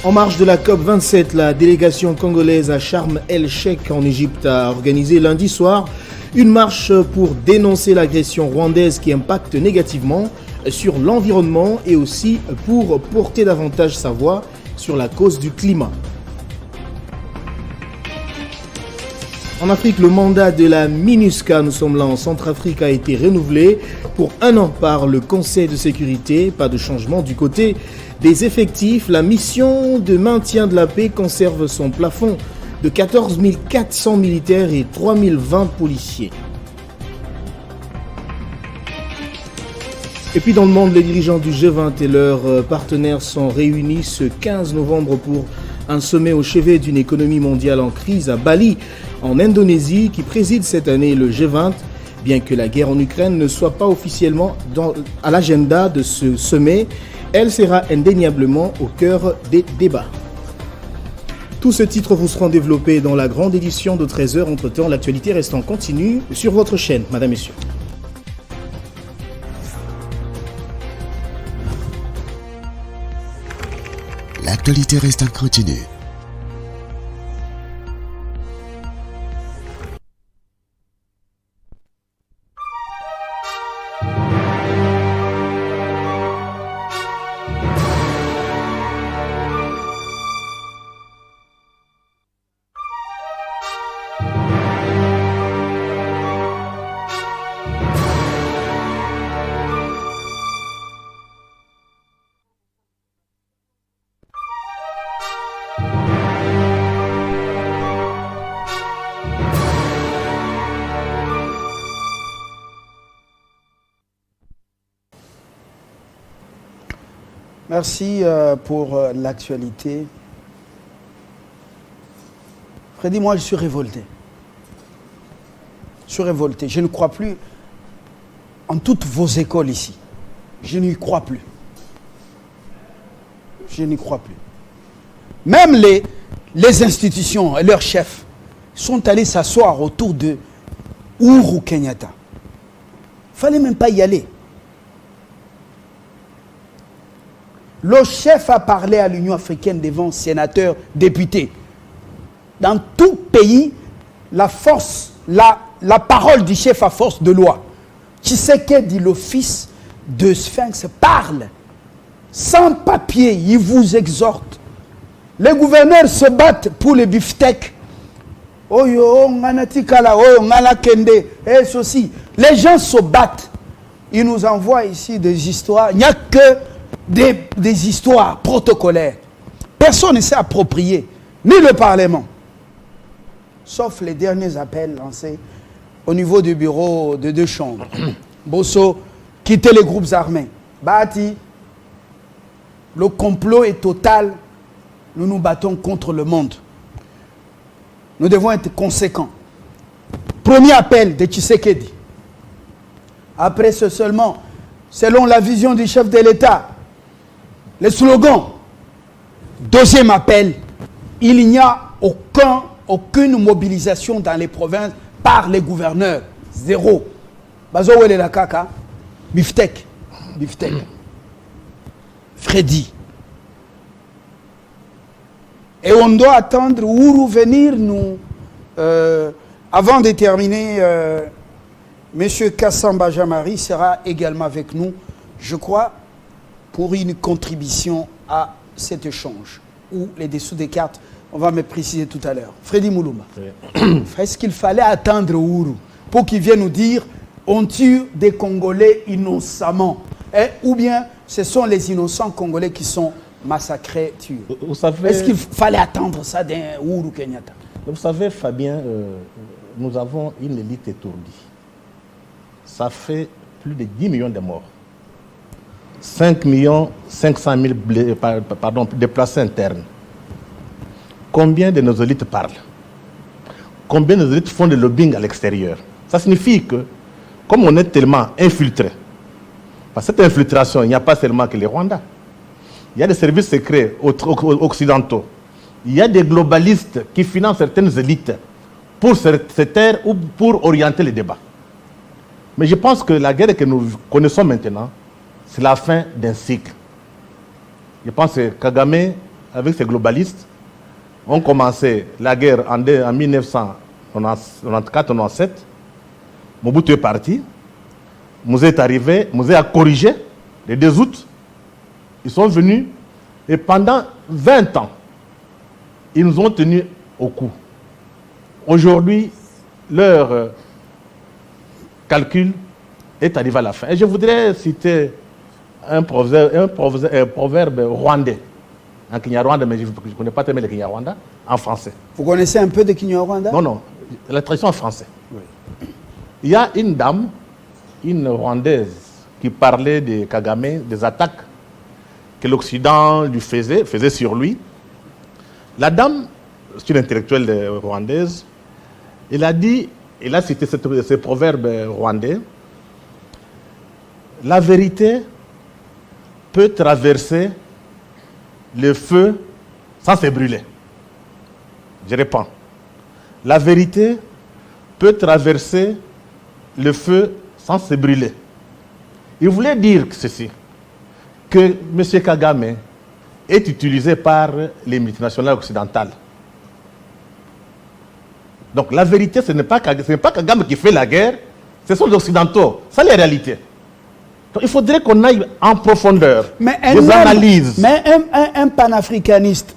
En marge de la COP27, la délégation congolaise à Sharm el-Sheikh en Égypte a organisé lundi soir une marche pour dénoncer l'agression rwandaise qui impacte négativement sur l'environnement et aussi pour porter davantage sa voix sur la cause du climat. En Afrique, le mandat de la MINUSCA, nous sommes là en Centrafrique, a été renouvelé pour 1 an par le Conseil de sécurité. Pas de changement du côté des effectifs. La mission de maintien de la paix conserve son plafond de 14 400 militaires et 3 020 policiers. Et puis dans le monde, les dirigeants du G20 et leurs partenaires sont réunis ce 15 novembre pour un sommet au chevet d'une économie mondiale en crise à Bali, en Indonésie, qui préside cette année le G20. Bien que la guerre en Ukraine ne soit pas officiellement à l'agenda de ce sommet, elle sera indéniablement au cœur des débats. Tous ces titres vous seront développés dans la grande édition de 13h. Entre-temps, l'actualité reste en continu sur votre chaîne, madame, messieurs. L'actualité reste en continu. Merci pour l'actualité. Freddy, moi je suis révolté. Je suis révolté. Je ne crois plus en toutes vos écoles ici. Je n'y crois plus. Je n'y crois plus. Même les institutions et leurs chefs sont allés s'asseoir autour de Uhuru Kenyatta. Il ne fallait même pas y aller. Le chef a parlé à l'Union africaine devant sénateurs, députés. Dans tout pays, la force, la parole du chef a force de loi. Tshisekedi, le fils de Sphinx, parle. Sans papier, il vous exhorte. Les gouverneurs se battent pour les beefsteaks. Oh yo, nganatikala, oh nganakende, et ceci. Les gens se battent. Ils nous envoient ici des histoires. Il n'y a que des histoires protocolaires. Personne ne s'est approprié, ni le Parlement. Sauf les derniers appels lancés au niveau du bureau de 2 chambres. Bosso, quittez les groupes armés. Bati, le complot est total. Nous nous battons contre le monde. Nous devons être conséquents. Premier appel de Tshisekedi. Après ce seulement, selon la vision du chef de l'État, les slogans. Deuxième appel, il n'y a aucune mobilisation dans les provinces par les gouverneurs. Zéro. Bazo Wele la Kaka, Biftek. Freddy. Et on doit attendre Uhuru venir nous... avant de terminer, M. Kassamba Jamari sera également avec nous, je crois, pour une contribution à cet échange. Ou les dessous des cartes, on va me préciser tout à l'heure. Freddy Mulumba, oui. Est-ce qu'il fallait attendre Uhuru pour qu'il vienne nous dire on tue des Congolais innocemment, ou bien ce sont les innocents Congolais qui sont massacrés, tués. Vous savez, est-ce qu'il fallait attendre ça d'un Uhuru Kenyatta? Vous savez, Fabien, nous avons une élite étourdie. Ça fait plus de 10 millions de morts. 5 500 000 déplacés internes. Combien de nos élites parlent? Combien de nos élites font des lobbying à l'extérieur? Ça signifie que, comme on est tellement infiltrés, par cette infiltration, il n'y a pas seulement que les Rwandais. Il y a des services secrets occidentaux. Il y a des globalistes qui financent certaines élites pour se taire ou pour orienter les débats. Mais je pense que la guerre que nous connaissons maintenant, c'est la fin d'un cycle. Je pense que Kagame, avec ses globalistes, ont commencé la guerre en 1994-97. Mobutu est parti. Mouzé est arrivé. Mouzé a corrigé le 2 août. Ils sont venus et pendant 20 ans, ils nous ont tenus au cou. Aujourd'hui, leur calcul est arrivé à la fin. Et je voudrais citer un proverbe rwandais, en Kinyarwanda, mais je ne connais pas tellement le Kinyarwanda, en français. Vous connaissez un peu de Kinyarwanda? Non, non, la traduction en français. Oui. Il y a une dame, une Rwandaise, qui parlait de Kagame, des attaques que l'Occident lui faisait sur lui. La dame, c'est une intellectuelle rwandaise, elle a dit, elle a cité ce proverbe rwandais, la vérité peut traverser le feu sans se brûler. Je réponds. La vérité peut traverser le feu sans se brûler. Il voulait dire ceci, que M. Kagame est utilisé par les multinationales occidentales. Donc la vérité, ce n'est pas Kagame qui fait la guerre, ce sont les Occidentaux. C'est la réalité. Donc il faudrait qu'on aille en profondeur, des analyses. Mais un panafricaniste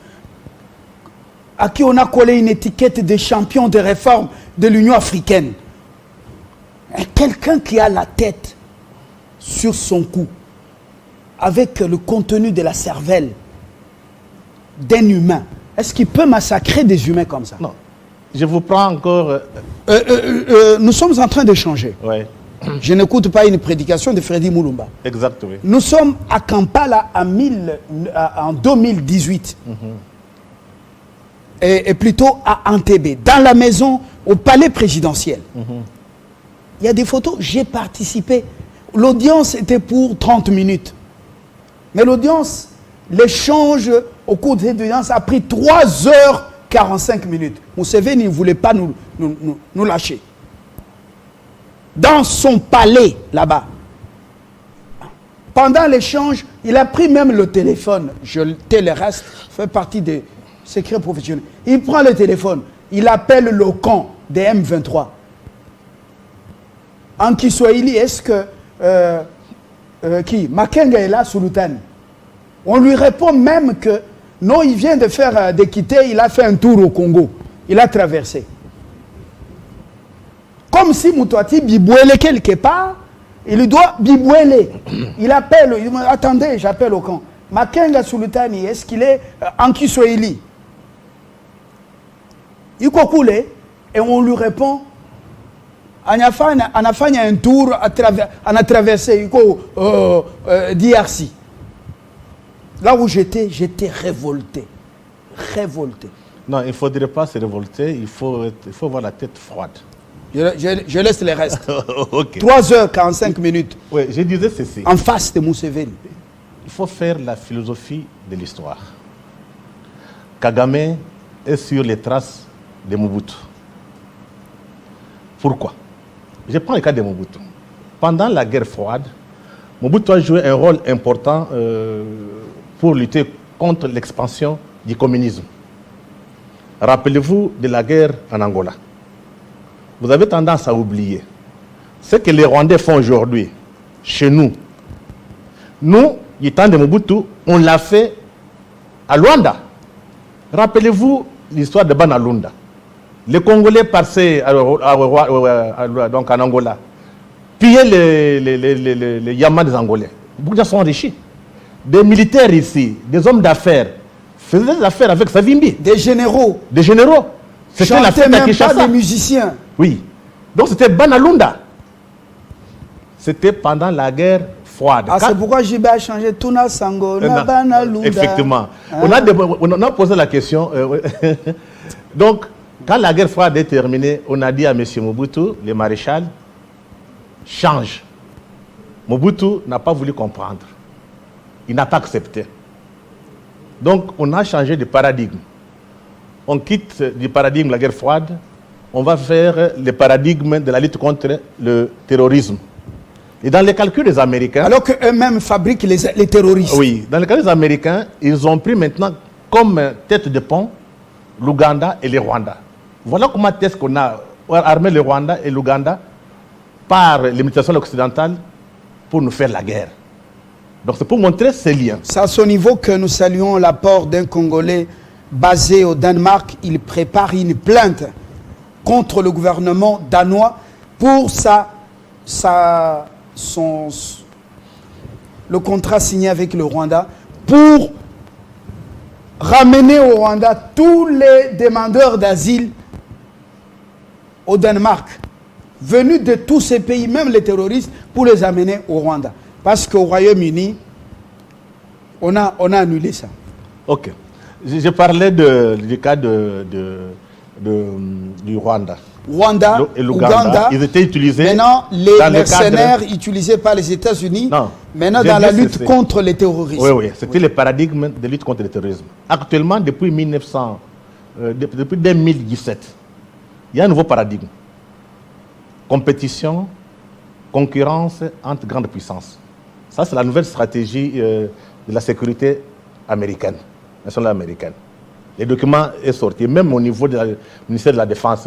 à qui on a collé une étiquette de champion de réforme de l'Union africaine, quelqu'un qui a la tête sur son cou, avec le contenu de la cervelle d'un humain, est-ce qu'il peut massacrer des humains comme ça? Non. Je vous prends encore... nous sommes en train de changer. Ouais. Je n'écoute pas une prédication de Freddy Mulumba. Exact, oui. Nous sommes à Kampala en 2018. et plutôt à Entebbe, dans la maison, au palais présidentiel. Il y a des photos, j'ai participé. L'audience était pour 30 minutes. Mais l'audience, l'échange au cours de cette audience a pris 3h45 minutes. Museveni ne voulait pas nous lâcher. Dans son palais, là-bas. Pendant l'échange, il a pris même le téléphone. Je le reste, fait partie des secrets professionnels. Il prend le téléphone, il appelle le camp des M23. En Kiswahili, est-ce que Makenga est là, Sultani? On lui répond même que non, il vient de quitter, il a fait un tour au Congo. Il a traversé. Comme si Moutouati bibouélé quelque part, il doit bibouéler. Il appelle, il dit, attendez, j'appelle au camp. Makenga Sultani, est-ce qu'il est en Kiswahili? Il coule et on lui répond, on a fait un tour, on a traversé DRC. Là où j'étais révolté. Révolté. Non, il ne faudrait pas se révolter, il faut avoir la tête froide. Je laisse le reste. Okay. 3h45 minutes. Oui, je disais ceci. En face de Museveni. Il faut faire la philosophie de l'histoire. Kagame est sur les traces de Mobutu. Pourquoi? Je prends le cas de Mobutu. Pendant la guerre froide, Mobutu a joué un rôle important pour lutter contre l'expansion du communisme. Rappelez-vous de la guerre en Angola. Vous avez tendance à oublier ce que les Rwandais font aujourd'hui chez nous. Nous, du temps de Mobutu, on l'a fait à Luanda. Rappelez-vous l'histoire de Banalunda. Les Congolais passaient donc en Angola, pillaient les yamas des Angolais. Beaucoup de gens sont enrichis. Des militaires ici, des hommes d'affaires, faisaient des affaires avec Savimbi. Des généraux. Des généraux. C'était la fête à Kinshasa. Pas des musiciens. Oui. Donc c'était Banalunda. C'était pendant la guerre froide. Ah, c'est pourquoi JB a changé Tuna Sango, Banalunda. Effectivement. Hein? On a posé la question. Donc, quand la guerre froide est terminée, on a dit à M. Mobutu, le maréchal, change. Mobutu n'a pas voulu comprendre. Il n'a pas accepté. Donc, on a changé de paradigme. On quitte du paradigme de la guerre froide, on va faire le paradigme de la lutte contre le terrorisme. Et dans les calculs des Américains... Alors qu'eux-mêmes fabriquent les terroristes. Oui, dans les calculs des Américains, ils ont pris maintenant comme tête de pont l'Ouganda et le Rwanda. Voilà comment est-ce qu'on a armé le Rwanda et l'Ouganda par l'imitation occidentale pour nous faire la guerre. Donc c'est pour montrer ces liens. C'est à ce niveau que nous saluons l'apport d'un Congolais basé au Danemark. Il prépare une plainte contre le gouvernement danois pour le contrat signé avec le Rwanda pour ramener au Rwanda tous les demandeurs d'asile au Danemark, venus de tous ces pays, même les terroristes, pour les amener au Rwanda. Parce qu'au Royaume-Uni, on a annulé ça. Ok. Je parlais du cas du Rwanda. Rwanda et l'Ouganda, ils étaient utilisés. Maintenant, les mercenaires utilisés par les États-Unis, maintenant dans la lutte contre le terrorisme. Oui, oui, c'était le paradigme de lutte contre le terrorisme. Actuellement, depuis 2017, il y a un nouveau paradigme. Compétition, concurrence entre grandes puissances. Ça, c'est la nouvelle stratégie de la sécurité américaine, nationale américaine. Le document est sorti, même au niveau du ministère de la Défense,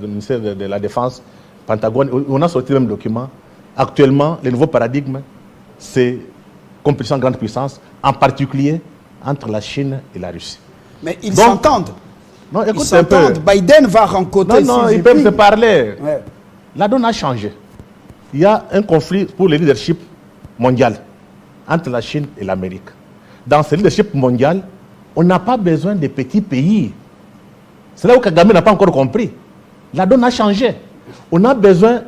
ministère de la Défense, Pentagone, on a sorti le même document. Actuellement, le nouveau paradigme, c'est compétition grande puissance, en particulier entre la Chine et la Russie. Mais ils s'entendent. Non, écoute, ils s'entendent. Biden va rencontrer. Non, ils peuvent se parler. Ouais. La donne a changé. Il y a un conflit pour le leadership mondial entre la Chine et l'Amérique. Dans ce leadership mondial, on n'a pas besoin de petits pays. C'est là où Kagame n'a pas encore compris. La donne a changé. On a besoin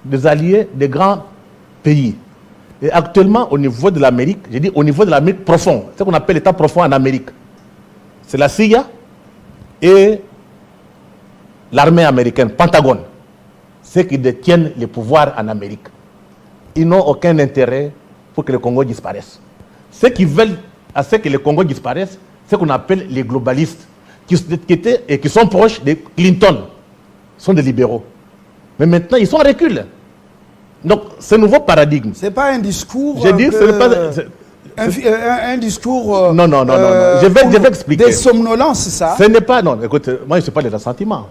des alliés des grands pays. Et actuellement, au niveau de l'Amérique, j'ai dit au niveau de l'Amérique profond, ce qu'on appelle l'État profond en Amérique, c'est la CIA, et l'armée américaine, Pentagone, ceux qui détiennent les pouvoirs en Amérique, ils n'ont aucun intérêt pour que le Congo disparaisse. Ceux qui veulent à ce que le Congo disparaisse, c'est ce qu'on appelle les globalistes, qui étaient et qui sont proches de Clinton, sont des libéraux. Mais maintenant, ils sont en recul. Donc, ce nouveau paradigme. C'est pas un discours. J'ai dit, ce n'est pas. Un discours. Non. Je vais expliquer. Des somnolences, ça. Ce n'est pas. Non, écoute, moi, je ne suis pas des ressentiments.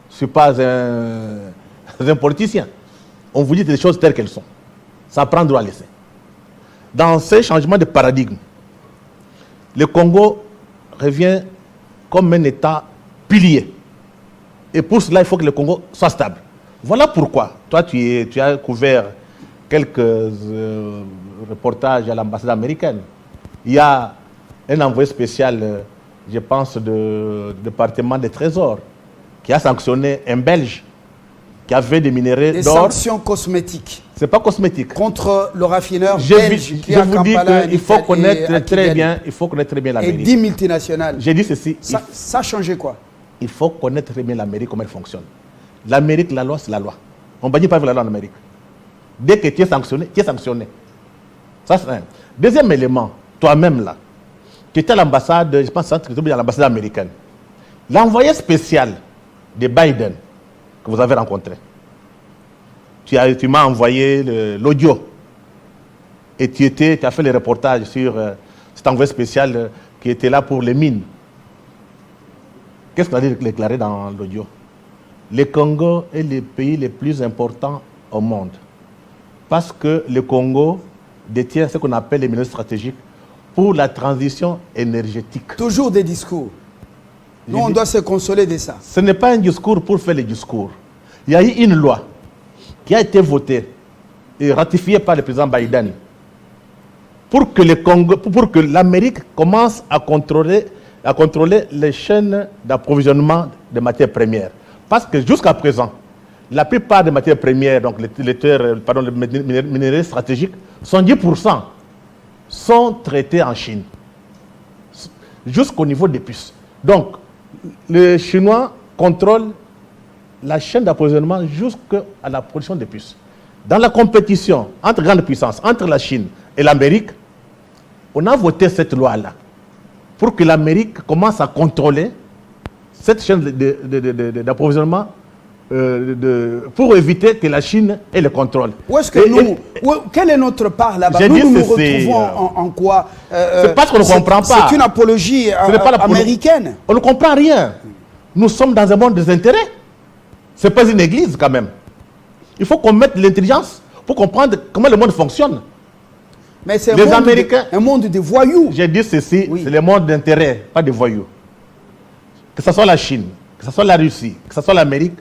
Je ne suis pas un politicien. On vous dit des choses telles qu'elles sont. Ça prend droit à laisser. Dans ces changements de paradigme, le Congo revient comme un État pilier. Et pour cela, il faut que le Congo soit stable. Voilà pourquoi, toi, tu as couvert quelques reportages à l'ambassade américaine. Il y a un envoyé spécial, je pense, du département des Trésors, qui a sanctionné un Belge qui avait des minerais d'or. Des sanctions cosmétiques. Ce n'est pas cosmétique. Contre le raffineur belge qui je vous dis qu'il faut connaître très bien, l'Amérique. Et 10 multinationales. J'ai dit ceci. Ça a changé quoi? Il faut connaître très bien l'Amérique, comment elle fonctionne. L'Amérique, la loi, c'est la loi. On ne bannit pas avec la loi en Amérique. Dès que tu es sanctionné, tu es sanctionné. Ça, c'est un. Deuxième élément, toi-même là, tu étais à l'ambassade, je pense que tu étais à l'ambassade américaine. L'envoyé spécial de Biden que vous avez rencontré, tu m'as envoyé l'audio et tu as fait les reportages sur cet envoyé spécial qui était là pour les mines. Qu'est-ce qu'il a déclaré dans l'audio? Le Congo est le pays le plus important au monde parce que le Congo détient ce qu'on appelle les minerais stratégiques pour la transition énergétique. Toujours des discours. Nous, on doit se consoler de ça. Ce n'est pas un discours pour faire les discours. Il y a eu une loi qui a été votée et ratifiée par le président Biden pour que l'Amérique commence à contrôler les chaînes d'approvisionnement de matières premières. Parce que jusqu'à présent, la plupart des matières premières, donc les minerais stratégiques, 110% sont traités en Chine, jusqu'au niveau des puces. Donc, les Chinois contrôlent la chaîne d'approvisionnement jusqu'à la production des puces. Dans la compétition entre grandes puissances, entre la Chine et l'Amérique, on a voté cette loi-là pour que l'Amérique commence à contrôler cette chaîne d'approvisionnement pour éviter que la Chine ait le contrôle. Où est-ce que quelle est notre part là-bas? Nous retrouvons en quoi? C'est parce qu'on ne comprend pas. C'est une apologie américaine. On ne comprend rien. Nous sommes dans un monde des intérêts. Ce n'est pas une église quand même. Il faut qu'on mette l'intelligence pour comprendre comment le monde fonctionne. Mais c'est un monde de voyous. J'ai dit ceci, oui. C'est le monde d'intérêt, pas de voyous. Que ce soit la Chine, que ce soit la Russie, que ce soit l'Amérique,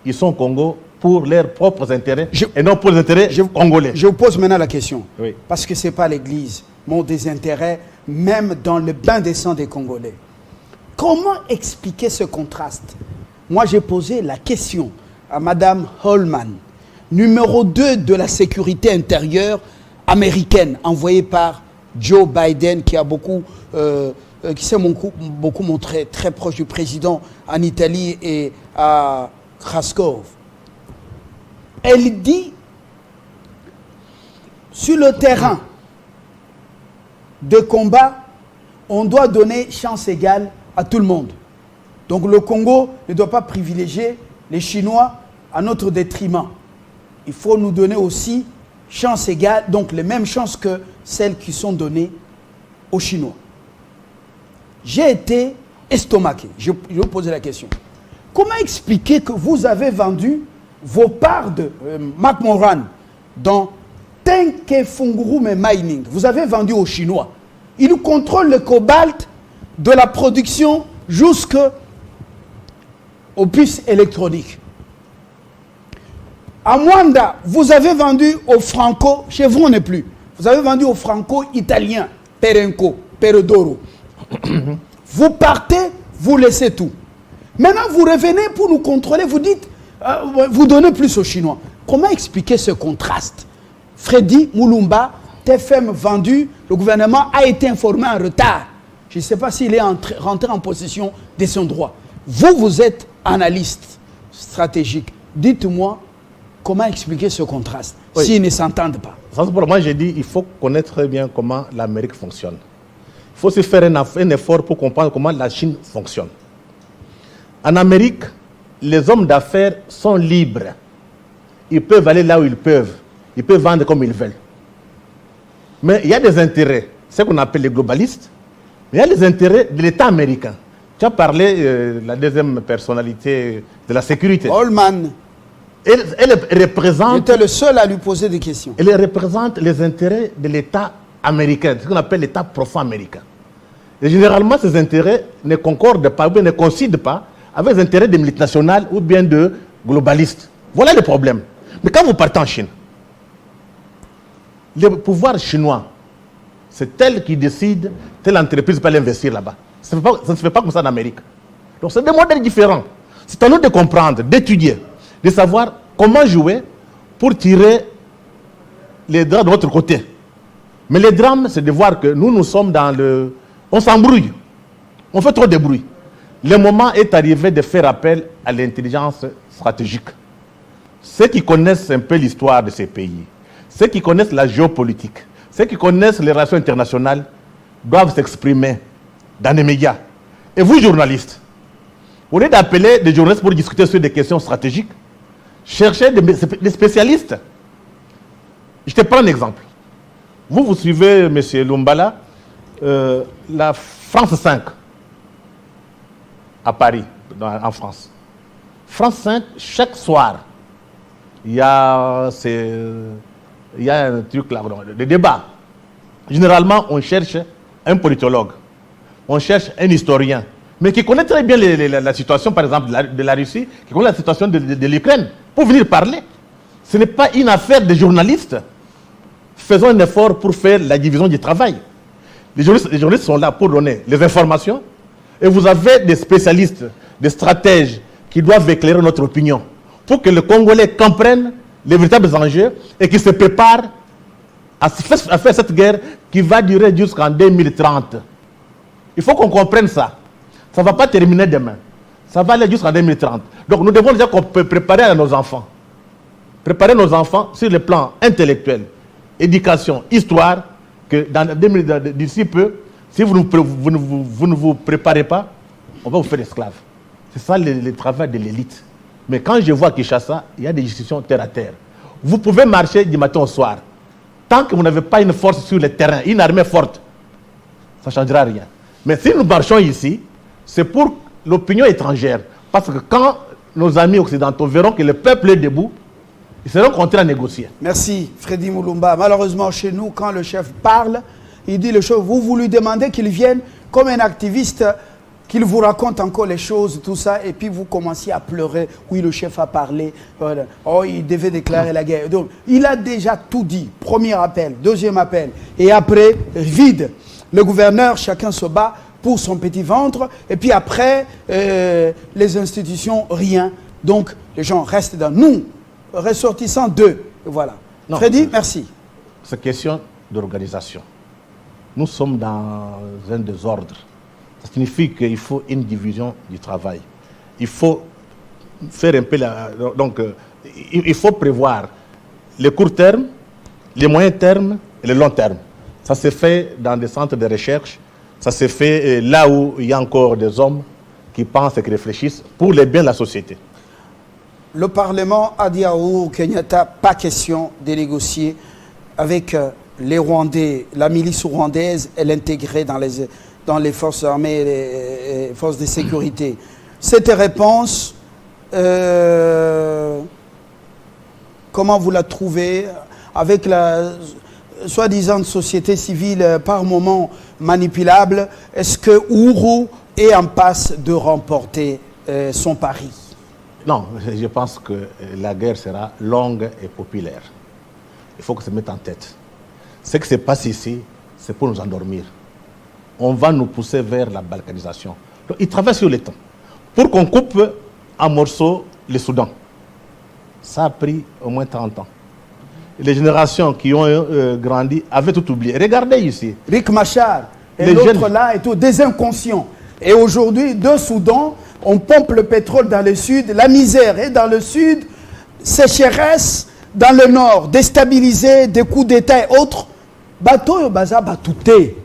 ils sont au Congo pour leurs propres intérêts et non pour les intérêts congolais. Je vous pose maintenant la question, oui. Parce que ce n'est pas l'église, monde des intérêts, même dans le bain des sangs des Congolais. Comment expliquer ce contraste? Moi, j'ai posé la question à Mme Holman, numéro 2 de la sécurité intérieure américaine, envoyée par Joe Biden, qui s'est beaucoup montré très proche du président en Italie et à Kraskov. Elle dit, sur le terrain de combat, on doit donner chance égale à tout le monde. Donc le Congo ne doit pas privilégier les Chinois à notre détriment. Il faut nous donner aussi chance égale, donc les mêmes chances que celles qui sont données aux Chinois. J'ai été estomaqué. Je vais vous poser la question. Comment expliquer que vous avez vendu vos parts de McMoran dans Tenkefungurume Mining? Vous avez vendu aux Chinois. Ils contrôlent le cobalt de la production jusqu'aux puces électroniques. À Mwanda, vous avez vendu au franco, Chevron n'est plus. Vous avez vendu au franco-italien, Perenco, Peredoro. Vous partez, vous laissez tout. Maintenant, vous revenez pour nous contrôler, vous dites, vous donnez plus aux Chinois. Comment expliquer ce contraste? Freddy Moulumba, TFM vendu, le gouvernement a été informé en retard Je ne sais pas s'il est rentré en possession de son droit. Vous êtes analyste stratégique. Dites-moi comment expliquer ce contraste, Oui. s'ils ne s'entendent pas. Ça, c'est pour moi, j'ai dit il faut connaître très bien comment l'Amérique fonctionne. Il faut se faire un effort pour comprendre comment la Chine fonctionne. En Amérique, les hommes d'affaires sont libres. Ils peuvent aller là où ils peuvent. Ils peuvent vendre comme ils veulent. Mais il y a des intérêts, ce qu'on appelle les globalistes, mais il y a les intérêts de l'État américain. Tu as parlé de la deuxième personnalité de la sécurité. Holman, Elle représente, j'étais le seul à lui poser des questions. elle représente les intérêts de l'État américain, ce qu'on appelle l'État profond américain. Et généralement, ces intérêts ne concordent pas, ou bien ne coïncident pas avec les intérêts des multinationales ou bien de globalistes. Voilà le problème. Mais quand vous partez en Chine, le pouvoir chinois, c'est elle qui décide, telle entreprise peut aller investir là-bas. Ça ne se fait pas comme ça en Amérique. Donc c'est des modèles différents. C'est à nous de comprendre, d'étudier, de savoir comment jouer pour tirer les drames de l'autre côté. Mais le drame, c'est de voir que nous sommes dans le... On s'embrouille. On fait trop de bruit. Le moment est arrivé de faire appel à l'intelligence stratégique. Ceux qui connaissent un peu l'histoire de ces pays, ceux qui connaissent la géopolitique, ceux qui connaissent les relations internationales, doivent s'exprimer dans les médias. Et vous, journalistes, au lieu d'appeler des journalistes pour discuter sur des questions stratégiques, cherchez des spécialistes. Je te prends un exemple. Vous suivez, M. Lumbala, la France 5 à Paris, en France. France 5, chaque soir, il y a un truc là, des débats. Généralement, on cherche un politologue, on cherche un historien, mais qui connaît très bien la situation, par exemple, de la Russie, qui connaît la situation de l'Ukraine, pour venir parler. Ce n'est pas une affaire de journalistes. Faisons un effort pour faire la division du travail. Les journalistes sont là pour donner les informations, et vous avez des spécialistes, des stratèges qui doivent éclairer notre opinion, pour que les Congolais comprennent les véritables enjeux et qu'ils se préparent à faire cette guerre qui va durer jusqu'en 2030. Il faut qu'on comprenne ça. Ça ne va pas terminer demain. Ça va aller jusqu'en 2030. Donc nous devons déjà préparer nos enfants. Préparer nos enfants sur le plan intellectuel, éducation, histoire, que d'ici peu, si vous ne vous préparez pas, on va vous faire esclaves. C'est ça le travail de l'élite. Mais quand je vois Kinshasa, il y a des discussions terre à terre. Vous pouvez marcher du matin au soir. Tant que vous n'avez pas une force sur le terrain, une armée forte, ça ne changera rien. Mais si nous marchons ici, c'est pour l'opinion étrangère. Parce que quand nos amis occidentaux verront que le peuple est debout, ils seront contraints à négocier. Merci, Freddy Mulumba. Malheureusement, chez nous, quand le chef parle, il dit les choses. Vous lui demandez qu'il vienne comme un activiste, qu'il vous raconte encore les choses, tout ça, et puis vous commencez à pleurer. Oui, le chef a parlé. Voilà. Oh, il devait déclarer la guerre. Donc, il a déjà tout dit. Premier appel, deuxième appel. Et après, vide. Le gouverneur, chacun se bat pour son petit ventre. Et puis après, les institutions, rien. Donc, les gens restent dans nous, ressortissants d'eux. Voilà. Non, Freddy, merci. C'est question d'organisation. Nous sommes dans un désordre. Ça signifie qu'il faut une division du travail. Il faut faire un peu il faut prévoir le court terme, les moyens termes et le long terme. Ça se fait dans des centres de recherche. Ça se fait là où il y a encore des hommes qui pensent et qui réfléchissent pour le bien de la société. Le Parlement a dit à Uhuru Kenyatta, pas question de négocier avec les Rwandais. La milice rwandaise, elle est intégrée dans les forces armées et les forces de sécurité. Cette réponse, comment vous la trouvez avec la soi-disant société civile par moment manipulable? Est-ce que Uhuru est en passe de remporter son pari? Non, je pense que la guerre sera longue et populaire. Il faut que ça se mette en tête. Ce qui se passe ici, c'est pour nous endormir. On va nous pousser vers la balkanisation. Donc, ils travaillent sur le temps. Pour qu'on coupe en morceaux le Soudan. Ça a pris au moins 30 ans. Et les générations qui ont grandi avaient tout oublié. Regardez ici. Riek Machar, et l'autre là est des inconscients. Et aujourd'hui, deux Soudans, on pompe le pétrole dans le sud, la misère est dans le sud, sécheresse dans le nord, déstabilisé, des coups d'État et autres. Bateau baza batouté.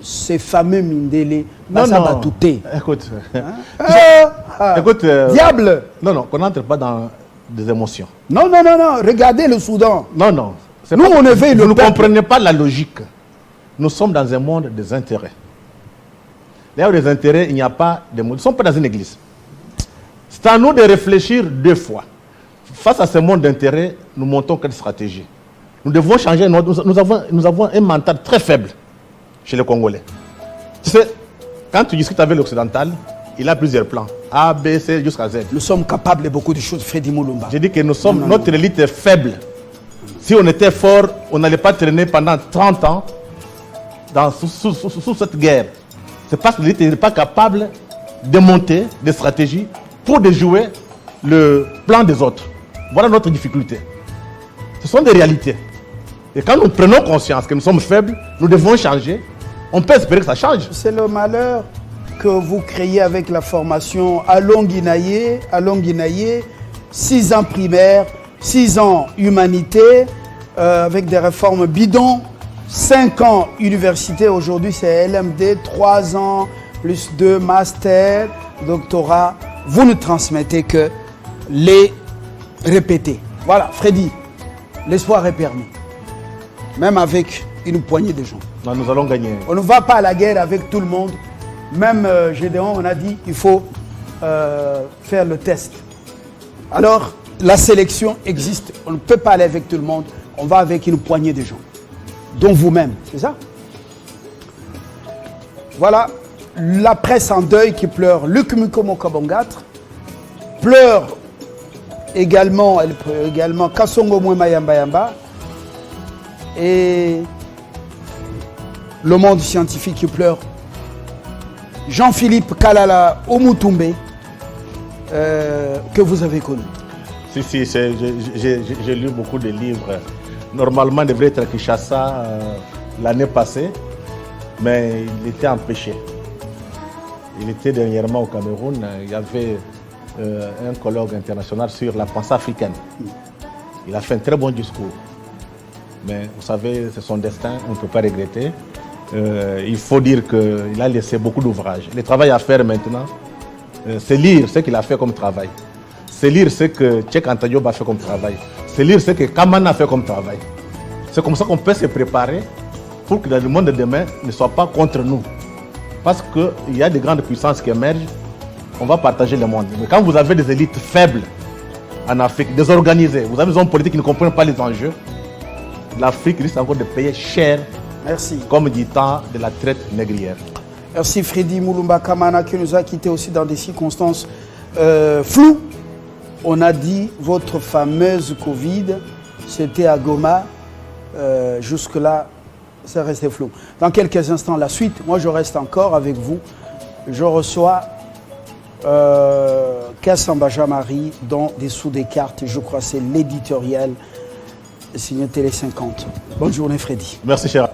Ces fameux Mindele, baza batouté. Écoute, écoute, diable. Non, qu'on n'entre pas dans des émotions. Non, regardez le Soudan. Non. Nous, on éveille le peuple. Vous ne comprenez pas la logique. Nous sommes dans un monde des intérêts. Là où des intérêts, il n'y a pas de monde. Nous ne sommes pas dans une église. C'est à nous de réfléchir deux fois. Face à ce monde d'intérêts, nous montons quelle stratégie. Nous devons changer. Nous avons un mental très faible chez les Congolais. Tu sais, quand tu discutes avec l'occidental, il a plusieurs plans. A, B, C, jusqu'à Z. Nous sommes capables de beaucoup de choses, Freddy Moulumba. J'ai dit que notre élite est faible. Si on était fort, on n'allait pas traîner pendant 30 ans sous cette guerre. C'est parce que l'élite n'est pas capable de monter des stratégies pour déjouer le plan des autres. Voilà notre difficulté. Ce sont des réalités. Et quand nous prenons conscience que nous sommes faibles, nous devons changer. On peut espérer que ça change. C'est le malheur que vous créez avec la formation à Longuinaye, 6 ans primaire, 6 ans humanité, avec des réformes bidons, 5 ans université, aujourd'hui c'est LMD, 3 ans plus 2 master, doctorat. Vous ne transmettez que les répétés. Voilà, Freddy, l'espoir est permis. Même avec une poignée de gens. Non, nous allons gagner. On ne va pas à la guerre avec tout le monde. Même Gédéon, on a dit qu'il faut faire le test. Alors, la sélection existe. On ne peut pas aller avec tout le monde. On va avec une poignée de gens. Dont vous-même. C'est ça? Voilà. La presse en deuil qui pleure. Luc Mukomo Kabongatre pleure également. Elle pleure également Kassongo Mwema Yamba Yamba. Et le monde scientifique qui pleure. Jean-Philippe Kalala Omutumbe, que vous avez connu. Si, j'ai lu beaucoup de livres. Normalement, il devrait être à Kinshasa l'année passée, mais il était empêché. Il était dernièrement au Cameroun. Il y avait un colloque international sur la pensée africaine. Il a fait un très bon discours. Mais vous savez, c'est son destin, on ne peut pas regretter. Il faut dire qu'il a laissé beaucoup d'ouvrages. Le travail à faire maintenant, c'est lire ce qu'il a fait comme travail. C'est lire ce que Tchèque Anta Diop a fait comme travail. C'est lire ce que Kamana a fait comme travail. C'est comme ça qu'on peut se préparer pour que le monde de demain ne soit pas contre nous. Parce qu'il y a des grandes puissances qui émergent, on va partager le monde. Mais quand vous avez des élites faibles en Afrique, désorganisées, vous avez des hommes politiques qui ne comprennent pas les enjeux, l'Afrique risque encore de payer cher. Merci. Comme dit tant de la traite négrière. Merci Freddy Moulumba Kamana qui nous a quittés aussi dans des circonstances floues. On a dit votre fameuse Covid, c'était à Goma. Jusque-là, c'est resté flou. Dans quelques instants, la suite, moi je reste encore avec vous. Je reçois Kassamba Jamari dans Dessous des cartes. Je crois que c'est l'éditorial signé Télé 50. Bonne journée Freddy. Merci cher.